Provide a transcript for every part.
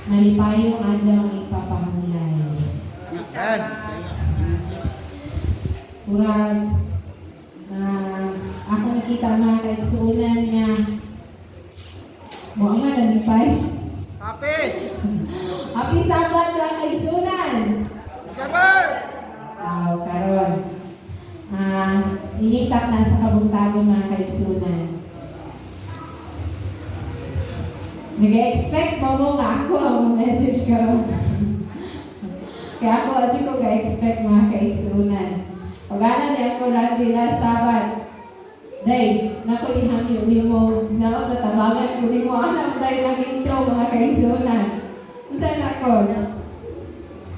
Malipayong adlaw ang ipapahanglan. Murag ako nakita mga kaigsuunan niya. Mo nga nalipay. Happy! Happy Sabat mga kaigsuunan. Sabat! Karon. Initak na sa kabuntagon mga kaigsuunan. Nag-expect mo nga ako ang message karon. Kaya ako adyo ko ga-expect mga kaigsuunan. Pag-ana niya ako lagi na Sabat. Day, nako ihangyo ni mo na tatabangan ko ni mo anak dahil ng intro mga kaigsuunan. Usa na ako.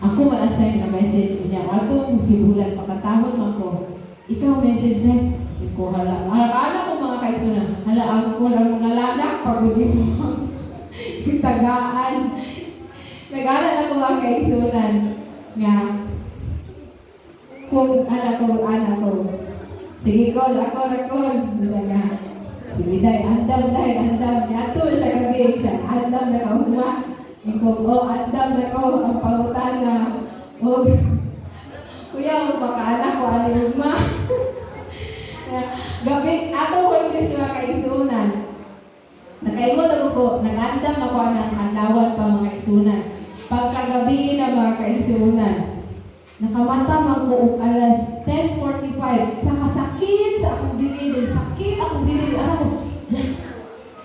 Ako ma-assign na message niya. Ato kung sibulan makatahon ako. Ikaw message na. Iko hala. Anak ko mga kaigsuunan. Hala ako lang mga ladak pagod mo. Tagaan. Nag-aral ako mga kaigsuunan nga kung anak ko. Sige ko, ako. Siya nga. Sige day, andam. Ato siya gabi siya. Andam na kahuma. Ikaw, andam na ko. Ang pangutan na. Kuya, makaanak ko, anilma. Gabi, ato ko yung mga kaigsuunan. Nakaingot ako po, nag-andam ako ng anlawan pa mga kaigsuunan. Pagkagabi na mga kaigsuunan, nakamata mag-uok alas 10:45. Sa kasakit sa akong dinilin. Sakit akong dinilin. Ano ko?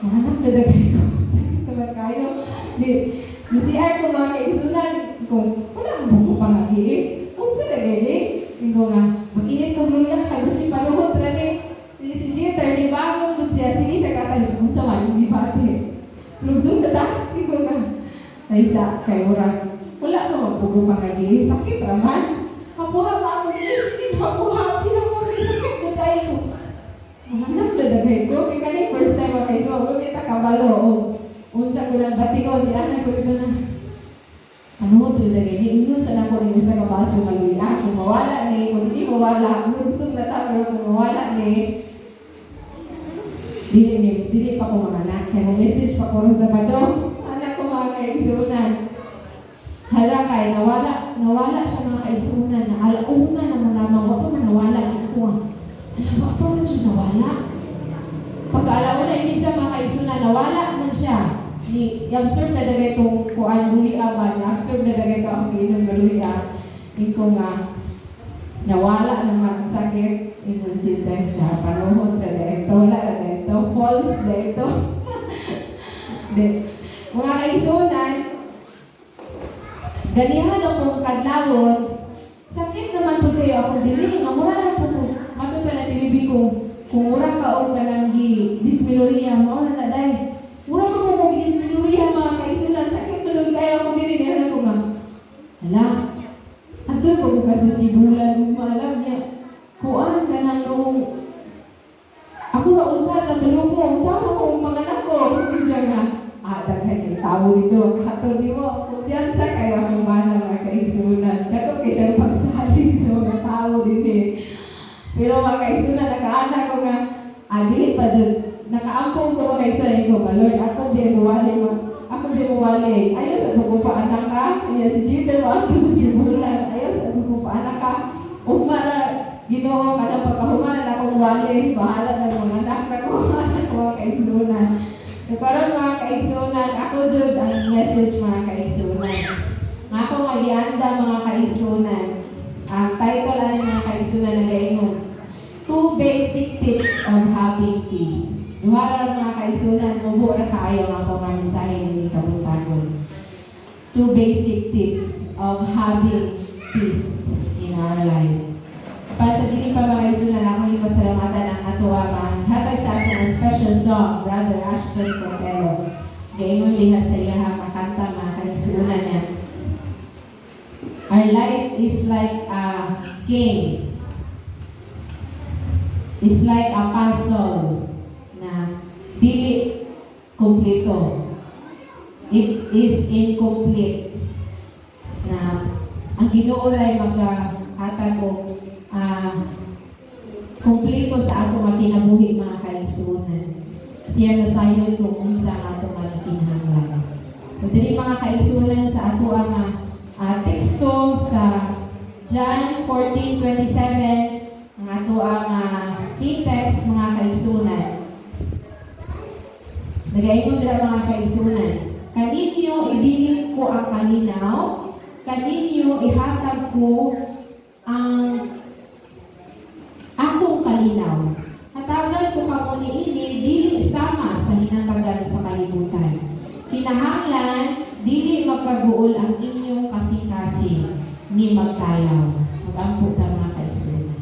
Mahanap na dagay ko. Sakit naman kayo. Di CR ko mga kaigsuunan. Kung wala ang buko pa nga hiig. Kung sa dagay ko nga, mag-init ko muna. Kaya gusto yung panuhot rani. Si Jeter, di ba? Kung siya, sige siya katan. Kung sa man, hindi ba ate? Lugsong na dahil ko nga. Ay sa kayo orang. Wala naman pugo pa nga hiig. Sakit naman. Kapuha pa ako hindi kapuha. Sila mo may sakit ko kayo ko. Mahanap na dagay ko. Kaya kanina first time ako kayo. So, gumita kabalo. Unsa ko lang batikon. Di anak ko dito na. Ano mo ito dagay ni? Ingon sa nako ni usa ka baso maluya. Kung mawala ni, kung hindi mawala. Kung gusto na pero kung mawala ni, dili pa ko manganak. Kaya mo message pa ko sa Sabado. Anak ko mga kaigsuunan. Hala kay nawala siya mga kaigsuunan na alauna na malamang wa pa man nawala ni ko. Hala wa pa man siya nawala. Pagka-alauna hindi siya mga kaigsuunan nawala man siya. Ni absorb na dagay tong kuan luya ba ni absorb na dagay to ang inom nga luya. Ingko nga nawala naman ang sakit. Imagine time siya panuhot ra dito wala ra dito false dito. De mga kaigsuunan ganihan akong kadlawon, sakit naman po kayo akong dili, nga mura po ko. Matod pa na tinibi ko, kung mura ka o ka lang dismenorrhea, mauna na dahi. Mura ka po kong dismenorrhea mga kaigsuunan, sakit mo doon kayo akong dili, meron ako nga. Hala, andun po ko kasi sibulan, kung maalam niya, kuan ka na noong, ako na usad, ang dalawa ko, sama ko ang panganak ko, siya nga. Daghan yung tao dito, katol ni mo, kung diyan sa kayo akong mana mga kaigsuunan. Dako kay siya pagsalig sa mga tao din eh. Pero mga kaigsuunan, nakaanak ko nga, dili pa dyan, nakaampong ko mga kaigsuunan ko, Lord, ako di muwali. Ayaw sa buko pa anak ka, kaya si Jeter mo ako sa sibulan. Ayaw sa buko pa anak ka, umara, Ginoo ka na pagkahumanan akong wali, bahala na mga anak na ko, mga kaigsuunan. Karon mga kaigsuunan, ako jud ang message mga kaigsuunan. Ako nga gianda mga kaigsuunan. Ang title ani mga kaigsuunan na gaingon. 2 basic tips of having peace. Duhara mga kaigsuunan, ubo ra kaayo nga ako nga mensahe ni kabuntagon. 2 basic tips of having peace in our life. Para sa dili pa mga kaigsuunan, ako yung pasalamatan ang atuwa hatag sa ating special song, Brother Ashton Cordero. Gayon liha sa iya makanta mga kaigsuunan niya. Our life is like a game. It's like a puzzle na dili kompleto. It is incomplete. Na ang Ginoo ay maghatag og kompleto sa ato nga kinabuhi mga kaigsuunan. Siya nasayon kung unsa ang ato nga kinahanglan. O diri mga kaigsunan sa ato ang teksto sa John 14:27 ang ato ang key text mga kaigsunan. Nagaingon dira mga kaigsunan, kaninyo ibilin ko ang kalinaw, kaninyo ihatag ko ang akong kalinaw. Hatagan ko kamo niini dili sama sa hinatagan sa kalibutan. Kinahanglan dili magkaguol ang inyong kasing-kasing ni magtayaw. Mag-ampo ta mga kaigsunan.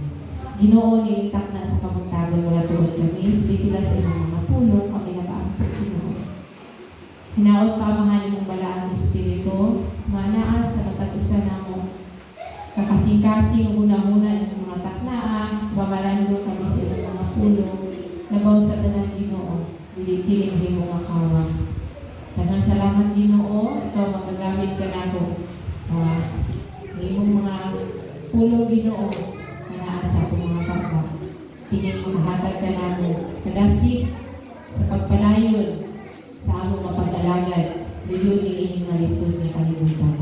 Ginoo nilintak na sa kamuntagan mga tuod kami, spikula sa inyong mga pulong kami nag-ampo Ginoo. Hinaot pa mahal mong balaang espiritu, manaa sa matag-usa namo kakasing-kasing una-una ng mga taknaa, mamalando kami sa inyong mga pulong, labaw sa tanan Ginoo, dili-kiling himong akawa. Daghang salamat Ginoo, ikaw magagamit ka nako. Himong mga pulong Ginoo, manaa sa akong mga kapwa. Kini mahatag ka namo, kadasig sa pagpadayon sa among mapag-alagad, biyon ni ining malisod nga kalibutan.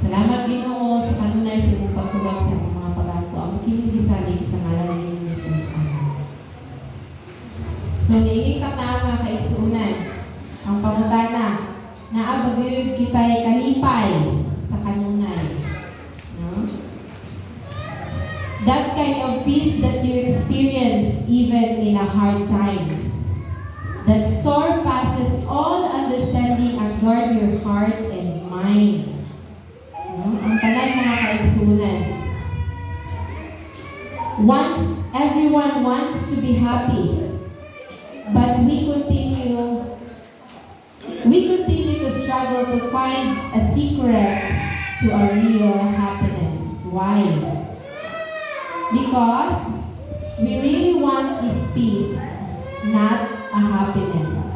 Salamat Ginoo sa kanunay sa imong pagtubag sa among mga pag-ako. Amo kini gisalig sa ngalan ni Jesus. Amen. So niingkat na mga kaigsunan ang pangutana naa bagayod kitay kalipay sa kanunay. No? That kind of peace that you experience even in a hard times. That surpasses all understanding and guard your heart and mind. No? Ang tanan mga kaigsunan. Everyone wants to be happy, but we continue to struggle to find a secret to a real happiness. Why? Because we really want is peace, not a happiness.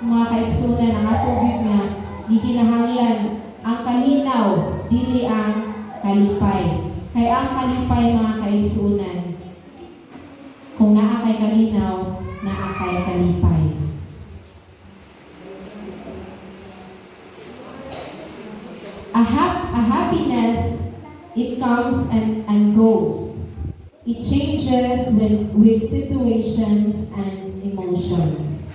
Mga kaigsunan, ang atong Biblia, gikinahanglan ang kalinaw, dili ang kalipay. Kay ang kalipay mga kaigsunan, kung naa kay kalinaw, naa kay kalipay. A happiness, it comes and goes. It changes with situations and emotions.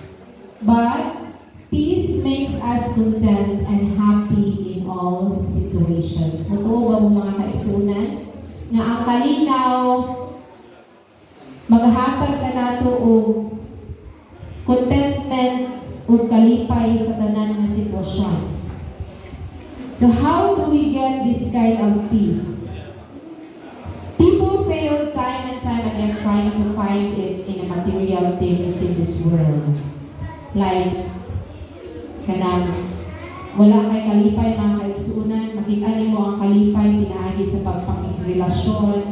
But peace makes us content and happy in all situations. Matuo ba mo mga kaigsunan? Nga ang kalinaw, maghatag ka nato og contentment ug kalipay sa tanan nga sitwasyon. So how do we get this kind of peace? People fail time and time again trying to find it in the material things in this world. Like, wala kay kalipay mga kaigsunan, makita nimo ang kalipay pinaagi sa pagpakikrelasyon,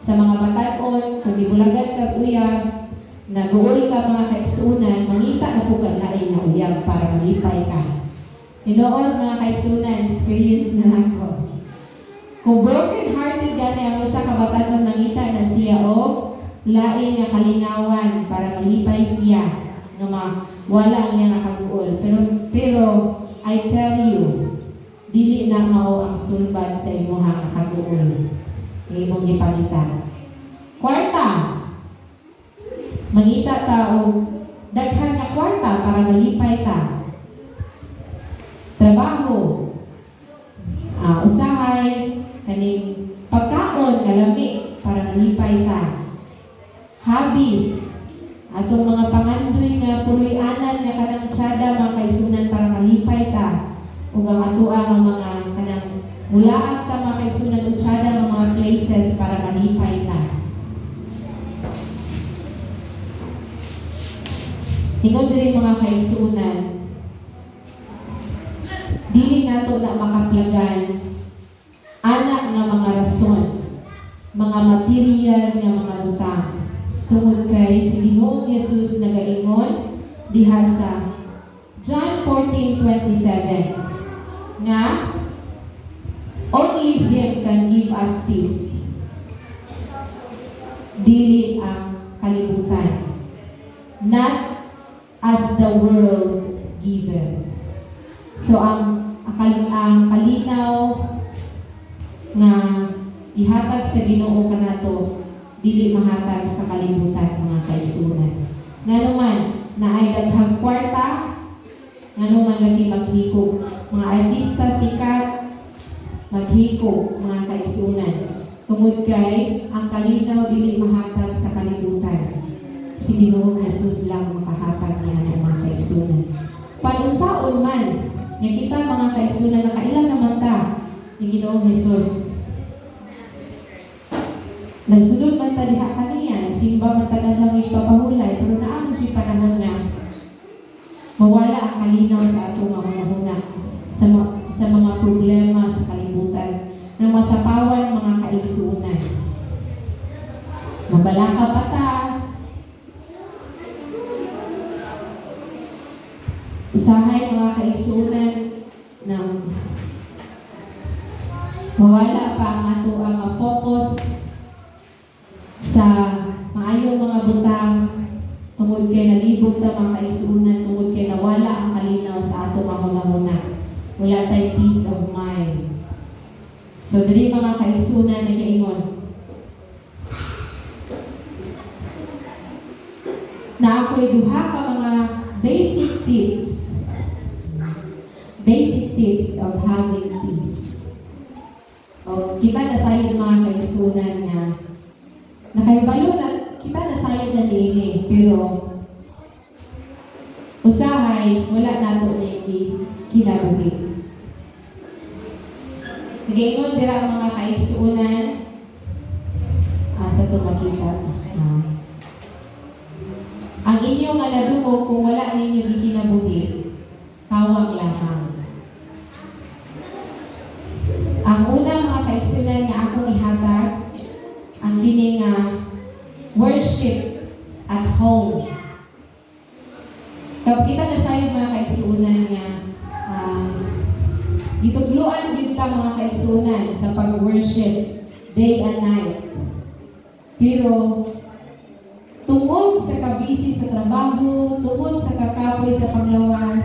sa mga batan-on, kung ibulagan ka uyab, naguol ka mga kaigsunan, mangita na po ka lain na uyab para malipay ka. Tinood mga kaigsunan, experience na ako. Kung broken-hearted gani ang usa ka batan-on, mangita na siya o lain nga kalingawan para malipay siya nga wala niya nakaguol. Pero I tell you, dili na mao ang sulbad sa imuha kaguol. Imong gipalitan. Kwarta. Mangita ta og daghan nga kwarta para malipay ta. Trabaho. Usahay kaning pagkaon nga lami para malipay ta. Hobbies. Atong mga pangandoy nga puloy-anan nga kanang tiyada mga kaigsunan para malipay ta. Ug ang atoa nga mga kanang mulaag ta mga kaigsunan ug tiyada nga mga places para malipay ta. Ingod diri mga kaigsunan, dili nato na makaplagan anak nga mga rason, mga material nga mga butang. Tungod kay si Ginoong Yesus nagaingon diha sa John 14:27 nga only Him can give us peace. Dili ang kalibutan. Not as the world giveth. So So ang kalinaw nga ihatag sa Ginoo kanato dili mahatag sa kalibutan mga kaigsunan. Nganuman naay daghang kwarta, nganuman lagi maghikog mga artista sikat maghikog mga kaigsunan. Tungod kay ang kalinaw dili mahatag sa kalibutan. Si Ginoong Jesus lang makahatag niya ng mga kaigsunan. Panunsaon man nga kita mga kaigsunan nakailang naman ta ni Ginoong Jesus. Nagsulod man ta diha kaniya, simba man ta langit papahulay, pero naamon si panahon nga mawala ang kalinaw sa atong mga hunahuna sa mga problema sa kalibutan ng masapawan mga kaigsunan. Mabalaka pa ta, usahay mga kaigsunan ng mawala pa ang ato ang focus sa maayong mga butang tungod kay nalibog ta mga kaigsunan, tungod kay nawala ang kalinaw sa ato mga hunahuna. Wala tay peace of mind. So diri mga kaigsunan nagaingon na ako'y duha ka mga basic tips of having peace. O kita nasayod mga kaigsunan nga nakahibalo na kita nasayod na niini, pero usahay wala nato ni kinabuhi. Gaingon dira mga kaigsunan sa ito makita. Ang inyong aladungog kung wala ninyo ikinabuhi, kawang lamang. Ang una mga kaigsunan nga akong ihatag, ang kini nga worship at home. Kapag kita nasayod mga kaigsunan nga gitugluan yun ka mga kaigsunan sa pag-worship day and night. Pero tungod sa kabisi sa trabaho, tungod sa kakapoy sa panglawas,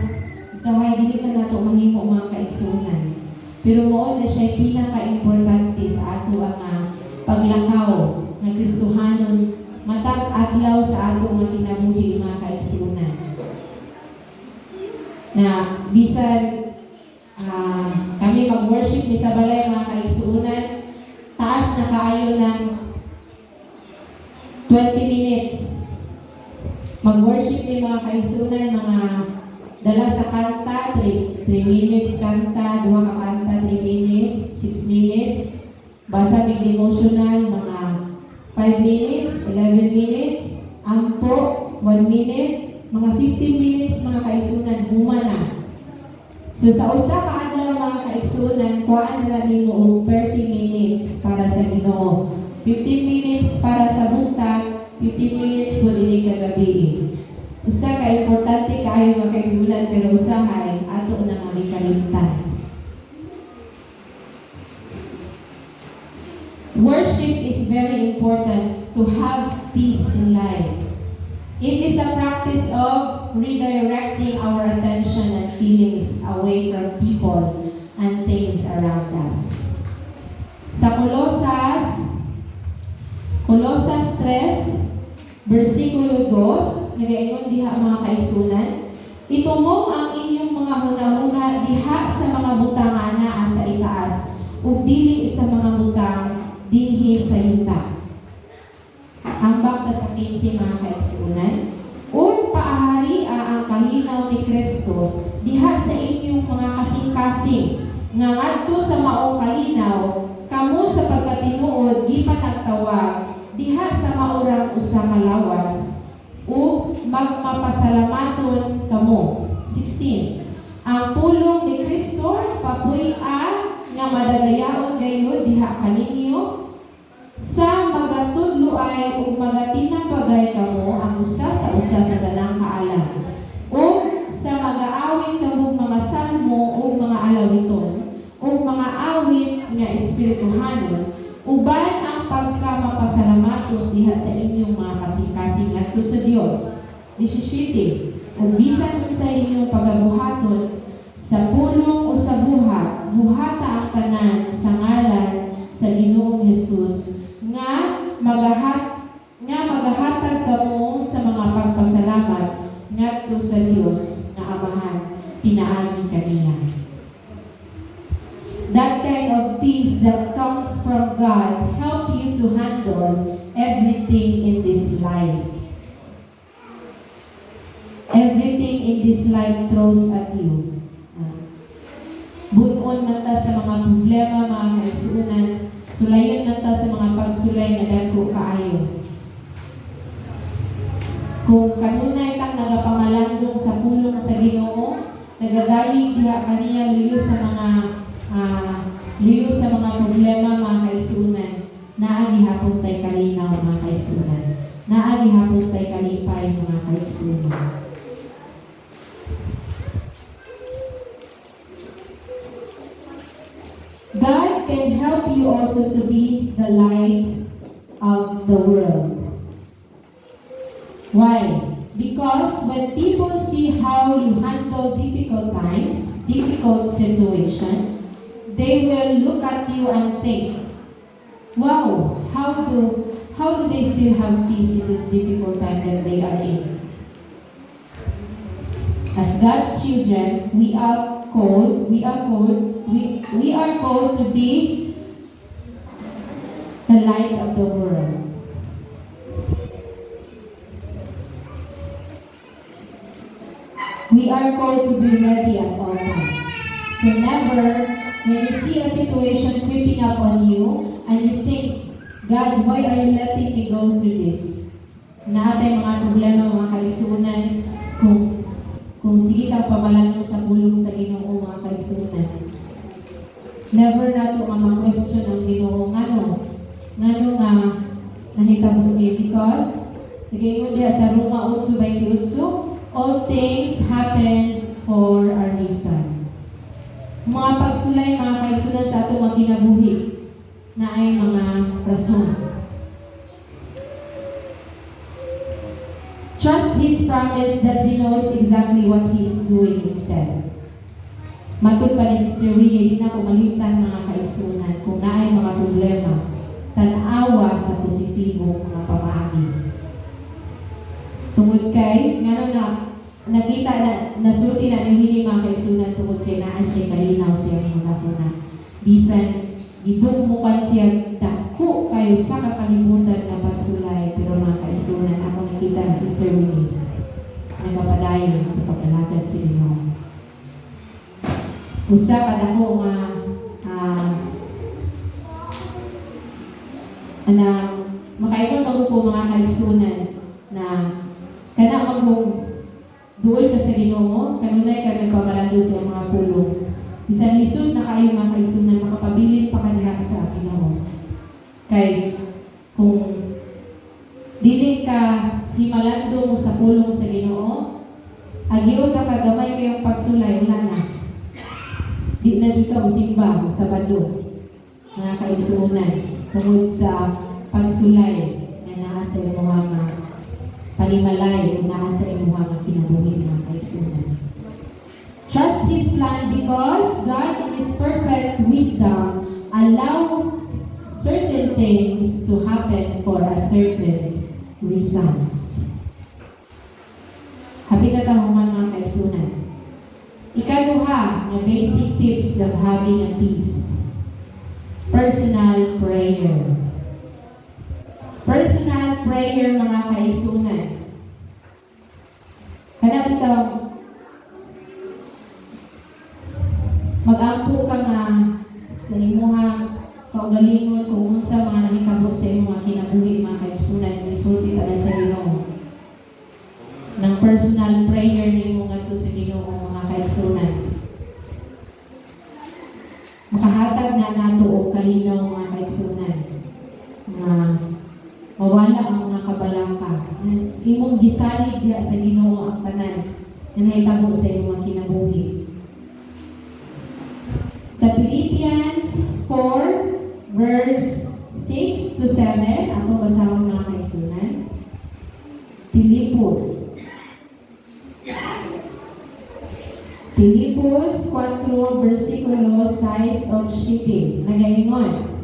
usahay dili ka nato mahimo mga kaigsunan. Pero mao na siya pinaka-importante sa ato ang paglakaw ng Kristohanon matag adlaw sa ato nga kinabuhi mga kaigsunan. Na bisan kami mag-worship ni sa balay mga kaigsunan, taas na kaayo ng 20 minutes. Mag-worship ni mga kaigsunan, mga dala sa kanta, 3 minutes kanta, 2 ka kanta, 3 minutes, 6 minutes. Basa may devotional, mga 5 minutes, 11 minutes. Ampo, 1 minute, mga 15 minutes mga kaigsunan, humana. So sa usa ka adlaw mga kaigsunan, kuhaan na nimo og 30 minutes para sa Ginoo. 15 minutes para sa buntag, 15 minutes po din kagabi. Usa ka importante kaayo mga kaigsunan, pero usahay ato na nga kalimtan. Worship is very important to have peace in life. It is a practice of redirecting our attention and feelings away from people and things around us. Sa Colosas 3, versikulo 2, nagaingon diha mga kaigsunan, itumong ang inyong mga hunahuna diha sa mga butang ana sa itaas, ug dili sa mga butang dinhi sa yuta. Ang bakta sa 15 mga kaigsunan, ug paahari ang kalinaw ni Kristo diha sa inyong mga kasing-kasing nga ngadto sa maong kalinaw kamo sa pagkatinuod gipanagtawag diha sa maurang usa ka lawas ug magmapasalamaton kamo. 16. Ang pulong ni Kristo papuy-a nga madagayaon gayud diha kaninyo sa magatudloay ug magatinapagay kamo ang usa sa dalang kaalam ug sa mag-aawit kamo mga salmo ug mga alawiton ug mga awit nga espirituhanon uban ang pagkamapasalamaton diha sa inyong mga kasing-kasing ngadto sa Dios. 17. Ug bisan kung sa inyong pagabuhaton sa pulong o sa buhata ang tanan sa ngalan sa Ginoong Hesus nga magahatag kamo sa mga pagpasalamat ngadto sa Dios nga Amahan pinaagi kaniya. That kind of peace that comes from God help you to handle everything in this life. Everything in this life throws at you. Bunon man ta sa mga problema, mga kaisunan, sulayon man ta sa mga pagsulay na dako kaayo. Kung kanunay kang nagapamalandong sa pulong sa Ginoo, nagadalig diha kaniya liyo sa mga problema, mga kaisunan, naagi hapon tay kalinaw, mga kaisunan, naagi hapon tay kalipay, mga kaisunan. God can help you also to be the light of the world. Why? Because when people see how you handle difficult times, difficult situation, they will look at you and think, wow, how do they still have peace in this difficult time that they are in? As God's children, we are called to be the light of the world. We are called to be ready at all times. So never, when you see a situation creeping up on you, and you think, God, why are you letting me go through this? Naatay mga problema, mga kalisunan, kung sige kang pamalan mo sa pulong sa Ginoo, mga kalisunan. Never na ito nga ma-question ang Ginoo, ngano nga nahitabo niya, because nagayon diya sa Roma 8:28, all things happen for a reason. Mga pagsulay, mga kaisunan sa atong mga kinabuhi na ay mga rason. Trust His promise that He knows exactly what He is doing instead. Matod pa ni Sister Winnie, di na ko malimtan, mga kaisunan, kung naay mga problema, tanawa sa positibo mga pamaagi. Tungod kay, nga na nakita na, nasulti na ni Winnie, mga kaisunan, tungod kay naa siya kalinaw siya mga na. Bisan, gidugmukan siya dako kayo sa kakalimutan na pagsulay, pero mga kaisunan, ako nakita ni Sister Winnie, nagpapadayon sa pagkalagad si Ginoo. Usa kada ko nga makaingon ako po mga kalisunan na kana magong duol ka sa Ginoo, kanunay ka nagpamalando sa mga pulong. Bisan lisod na kayo mga kalisunan, makapabilin pa kaniya sa Ginoo. Kay kung dili ka himalandong sa pulong sa Ginoo, agiyon na kagamay kayong pagsulay, wala na. Di na dito ka usimba o Sabado, mga kaisunan, tungod sa pagsulay na naa sa iyong mga panimalay o naa sa iyong mga kinabuhi, mga kaisunan. Trust His plan because God in His perfect wisdom allows certain things to happen for a certain reasons. Happy na tahuman, mga kaisunan. Ikaduha na basic tips of having a peace. Personal prayer. Personal prayer, mga kaisunan. Kada bitaw, mag-ampo ka nga sa imuha kaugalingon kung unsa mga nahitabo sa imong mga kinabuhi, mga kaisunan, resulti tanan sa Ginoo. Ng personal prayer nimo ngadto sa Ginoo, mga kaisunan. Makahatag na nato og kalinaw, mga kaisunan, nga mawala ang mga kabalaka. Imong gisalig diha sa Ginoo ang tanan nga nahitabo sa imong mga kinabuhi. Sa Philippians 4 verse 6 to 7, atong basahon, mga kaisunan. Filipos 4:6 rest of shipping. Nagaingon.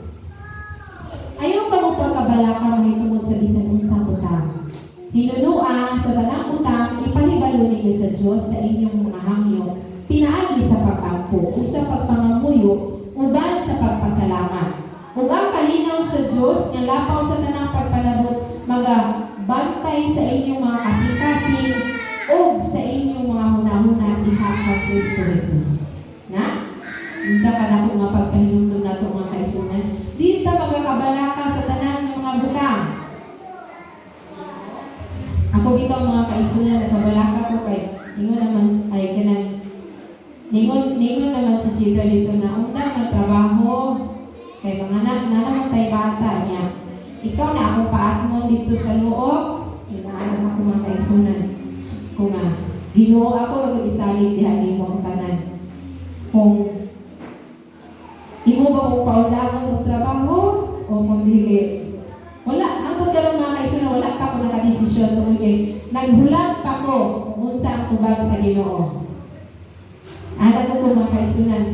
Ayaw ka mo pagkabalaka mahitungod sa bisan unsang utang. Hinunua sa tanang utang, ipahibalo ninyo sa Diyos sa inyong mga hangyo, pinaagi sa pag-ampo, o sa pagpangamuyo, uban sa pagpasalamat. Ug ang kalinaw sa Diyos, nga lapaw sa tanang pagpanabot, magabantay sa inyong mga kasing-kasing, o sa inyong mga hunahuna, diha kang Kristo Jesus. Na? Unsa ka na kung mapagpahinumdum na itong mga kaisunan? Di ta magakabalaka sa tanan ng mga butang. Ako bitaw mga kaisunan, nagkabalaka ko kay ningon naman ay kanang ningon naman si Chita dito na undang na trabaho kay mga anak na naman tay bata niya. Ikaw na ako paatmon dito sa loob, inaalam ako mga kaisunan. Kung Ginoo ako lagod isalig diha nimo ang tanan. Kung imo ba kung paundahan mo trabaho o kung dili. Wala, ang pagkaroon mga kaisunan, wala pa ko nakadesisyon tungkol kay naghulat pa ko kung unsa ang tubag sa Ginoo. Ana ko mga kaisunan.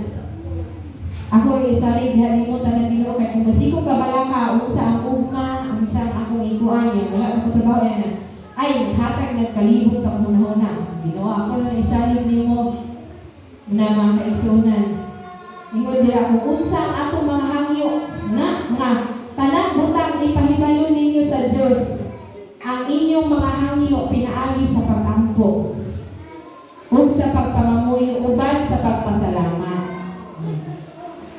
Ako rin isalig diha nimo tanan Ginoo kay kung basiko ka balaka unsa ang ugma, unsa ang akong iguan niya, wala akong trabaho yan. Ay, hatag nagkalibog sa kunahona. Ginoo ako na isalig nimo na mga kaisunan. Ingon dira kung unsa ang atong mga hangyo na mga tanang butang ipahibalo ninyo sa Dios. Ang inyong mga hangyo pinaagi sa pag-ampo ug sa pagpamamuyo uban sa pagpasalamat.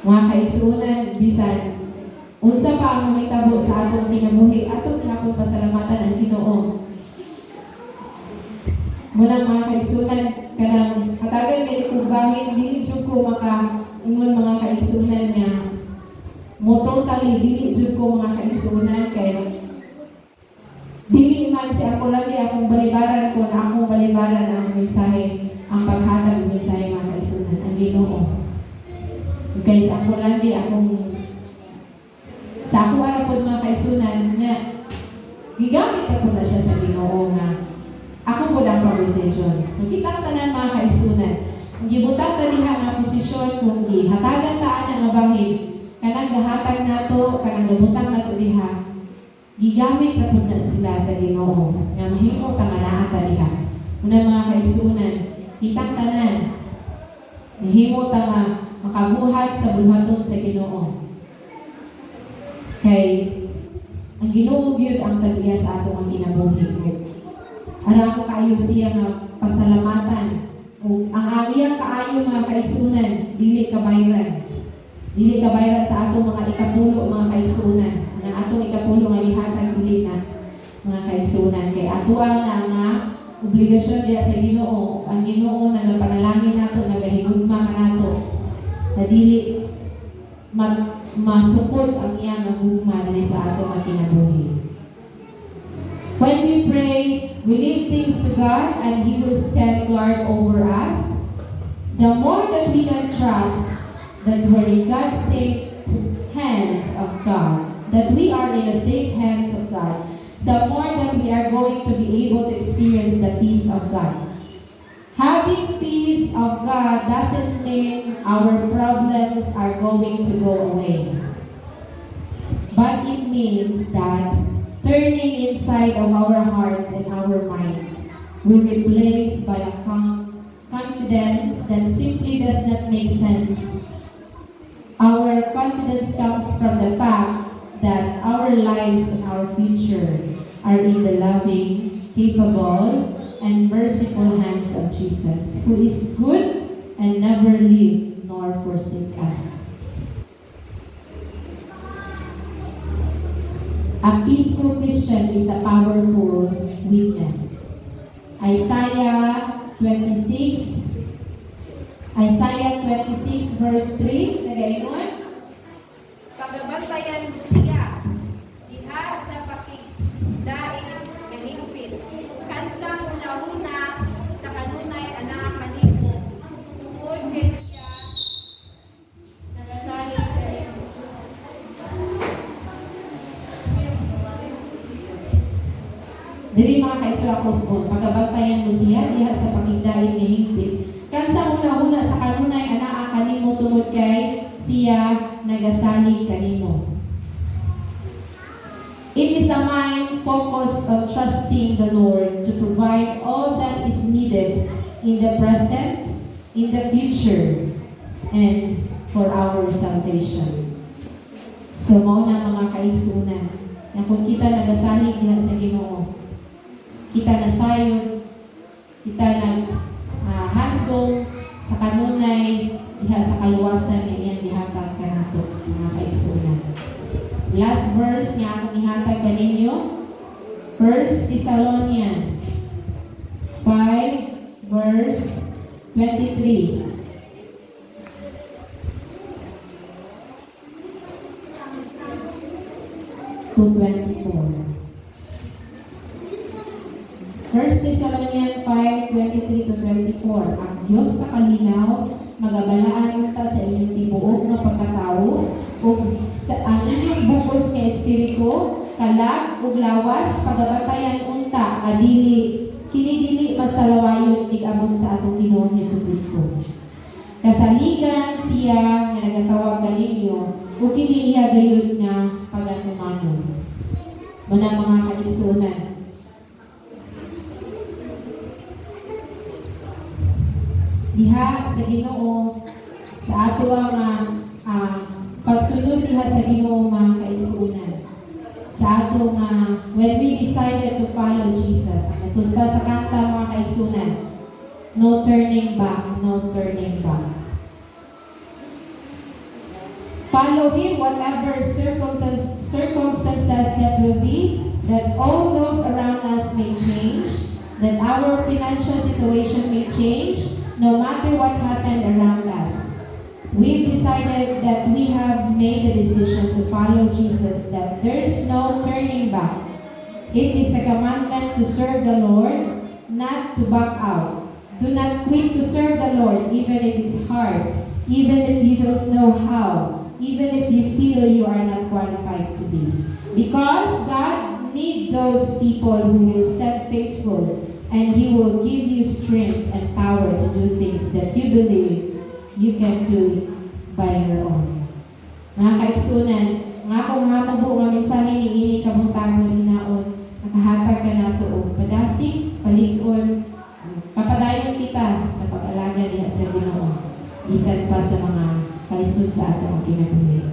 Mga kaisunan, bisan unsa pa ang mahitabo sa atong kinabuhi, atong kinakong pasalamatan ang Ginoo. Munang mga kaisunan, kanang hatagan kay kubahin, dili jud ko maka ingon mga kaisunan nga mo totally dili jud ko mga kaisunan kay dili man si ako lagi akong balibaran ko na akong balibaran ang mensahe, ang paghatag ng mensahe mga kaisunan ang Ginoo. Kay sa ako lagi akong sa ako ara pod mga kaisunan nga gigamit ako na siya sa Ginoo nga ako po ang pag-desisyon. Nakita tanan mga kaisunan. Kung gibutan ta diha nga posisyon, kung hatagan taan ang mabahin, kanang gahatag nato, kanang gabutang nato diha, gigamit ra pud na sila sa Ginoo. Nga mahimo ta nga naa sa diha. Una mga kaisunan, kitang tanan, mahimo ta nga makabuhat sa buhaton sa Ginoo. Kay ang Ginoo gyud ang tag-iya sa atong ang kinabuhi. Ara ko kaayo siya nga pasalamatan. O ang amiyang kaayo mga kaisunan, dili kabayran. Dili kabayran sa atong mga ikapulo mga kaisunan. Na atong ikapulo nga gihatag dili na mga kaisunan. Kay atuan na nga obligasyon diya sa Ginoo. Ang Ginoo nagapanalangin nato, nagahigugma nato. Na dili masukod ang iyang nagugma dili sa atong mga kinabuhi. When we pray, we leave things to God and He will stand guard over us. The more that we can trust that we're in God's safe hands of God, that we are in the safe hands of God, the more that we are going to be able to experience the peace of God. Having peace of God doesn't mean our problems are going to go away. But it means that turning inside of our hearts and our mind will be replaced by a confidence that simply does not make sense. Our confidence comes from the fact that our lives and our future are in the loving, capable, and merciful hands of Jesus, who is good and never leave nor forsake us. A peaceful Christian is a powerful witness. Isaiah 26 verse 3, nagaingon, pagabantayan mo siya, diha sa pakigdaig nga hingpit, kansa huna-huna sa kanunay anak kanimo, tungod kay siya, nagasalig kay diri mga kaisra poston, pagabantayan mo siya diha sa pakigdaig nga hingpit. Kansa huna-huna sa kanunay anaa kanimo tungod kay siya nagasalig kanimo. It is a mind focused on trusting the Lord to provide all that is needed in the present, in the future, and for our salvation. So, mao na mga kaigsunan, na kung kita nagasalig diha sa Ginoo, kita nasayod, kita handog sa kanunay diha sa kaluwasan nga iyang gihatag kanato, mga kaigsunan. Last verse niya akong ihatag kaninyo, 1 Thessalonians 5 verse 23. To 24. 1 Thessalonians 5:23 to 24. Ang Diyos sa kalinaw, magabalaan unta sa inyong tibuok nga pagkatao, ug ang inyong bukos nga espiritu, kalag ug lawas, pagabatayan unta, kinidili masalawayon ig-abot sa atong Ginoong Hesukristo. Kasaligan siya nga nagatawag kaninyo, ug kini iya gayud nga pagatumano. Manang mga kaigsunan, diha sa Ginoo, sa ato ang pagsunod diha sa Ginoo, mga kaigsunan, sa ato when we decided to follow Jesus, natus pa sa kanta, mga kaigsunan, no turning back, no turning back. Follow Him whatever circumstances that will be, that all those around us may change, that our financial situation may change, no matter what happened around us. We've decided that we have made a decision to follow Jesus, that there's no turning back. It is a commandment to serve the Lord, not to back out. Do not quit to serve the Lord, even if it's hard, even if you don't know how, even if you feel you are not qualified to be. Because God needs those people who will stand faithful, and He will give you strength and power to do things that you believe you can do by your own. Mga kaigsunan, nga kung hamabo nga mensahe ni ini kabuntagon inaon, nakahatag ka nato og padasig, palig-on, kapadayon kita sa pag-alaga diha sa Ginoo. Bisan pa sa mga kalisod sa atong kinabuhi.